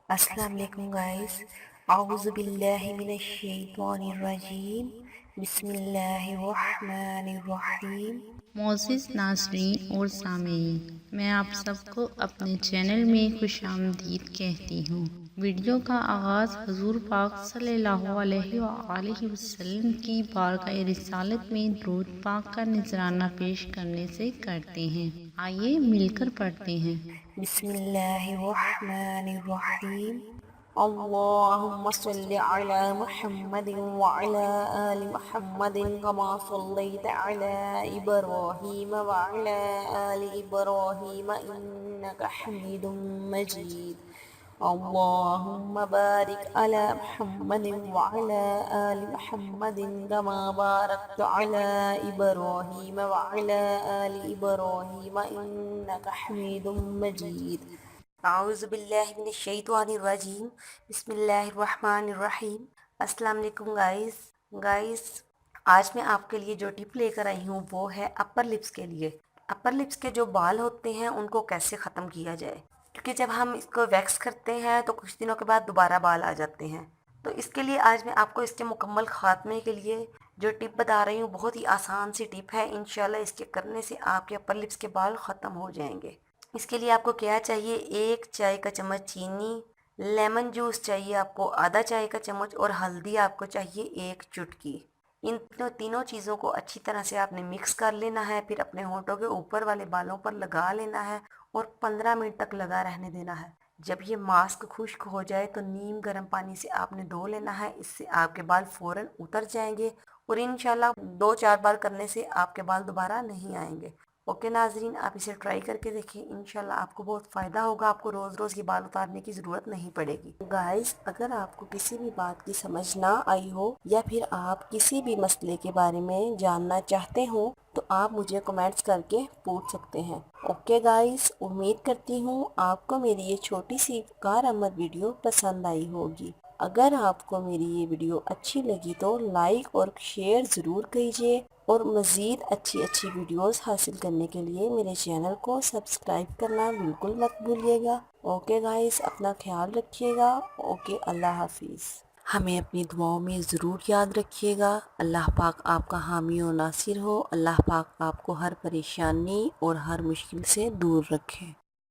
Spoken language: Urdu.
السلام علیکم گائز، اعوذ باللہ من الشیطان الرجیم، بسم اللہ الرحمن الرحیم۔ معزز ناظرین اور سامعین، میں آپ سب کو اپنے چینل میں خوش آمدید کہتی ہوں۔ ویڈیو کا آغاز حضور پاک صلی اللہ علیہ وآلہ وسلم کی بارگاہ رسالت میں درود پاک کا نذرانہ پیش کرنے سے کرتے ہیں۔ آئیے مل کر پڑھتے ہیں۔ بسم اللہ الرحمن الرحیم، اللہم صلی علی محمد وعلی آل محمد کما صلیت علی ابراہیم وعلی آل ابراہیم انک حمید مجید، اللہم بارک علی محمد وعلی آل محمد کما بارکت علی ابراہیم وعلی آل ابراہیم انک حمید مجید۔ اعوذ باللہ من الشیطان الرجیم، بسم اللہ الرحمن الرحیم۔ السلام علیکم گائز، آج میں آپ کے لیے جو ٹپ لے کر آئی ہوں وہ ہے اپر لپس کے لیے۔ اپر لپس کے جو بال ہوتے ہیں ان کو کیسے ختم کیا جائے، کیونکہ جب ہم اس کو ویکس کرتے ہیں تو کچھ دنوں کے بعد دوبارہ بال آ جاتے ہیں۔ تو اس کے لیے آج میں آپ کو اس کے مکمل خاتمے کے لیے جو ٹپ بتا رہی ہوں بہت ہی آسان سی ٹپ ہے، انشاءاللہ اس کے کرنے سے آپ کے اپر لپس کے بال ختم ہو جائیں گے۔ اس کے لیے آپ کو کیا چاہیے، 1 چائے کا چمچ چینی، لیمن جوس چاہیے آپ کو آدھا چائے کا چمچ، اور ہلدی آپ کو چاہیے 1 چٹکی۔ ان تینوں چیزوں کو اچھی طرح سے آپ نے مکس کر لینا ہے، پھر اپنے ہونٹوں کے اوپر والے بالوں پر لگا لینا ہے اور 15 منٹ تک لگا رہنے دینا ہے۔ جب یہ ماسک خشک ہو جائے تو نیم گرم پانی سے آپ نے دھو لینا ہے، اس سے آپ کے بال فوراً اتر جائیں گے اور انشاءاللہ 2-4 بار کرنے سے آپ کے بال دوبارہ نہیں آئیں گے۔ اوکے ناظرین، آپ اسے ٹرائی کر کے دیکھیں، انشاءاللہ آپ کو بہت فائدہ ہوگا، آپ کو روز روز یہ بال اتارنے کی ضرورت نہیں پڑے گی۔ گائز، اگر آپ کو کسی بھی بات کی سمجھ نہ آئی ہو یا پھر آپ کسی بھی مسئلے کے بارے میں جاننا چاہتے ہو تو آپ مجھے کمنٹس کر کے پوچھ سکتے ہیں۔ اوکے گائز، امید کرتی ہوں آپ کو میری یہ چھوٹی سی کارآمد ویڈیو پسند آئی ہوگی۔ اگر آپ کو میری یہ ویڈیو اچھی لگی تو لائک اور شیئر ضرور کیجیے، اور مزید اچھی ویڈیوز حاصل کرنے کے لیے میرے چینل کو سبسکرائب کرنا بالکل مت بھولیے گا۔ اوکے گائز، اپنا خیال رکھیے گا۔ اوکے، اللہ حافظ۔ ہمیں اپنی دعاؤں میں ضرور یاد رکھیے گا۔ اللہ پاک آپ کا حامی و ناصر ہو۔ اللہ پاک آپ کو ہر پریشانی اور ہر مشکل سے دور رکھے۔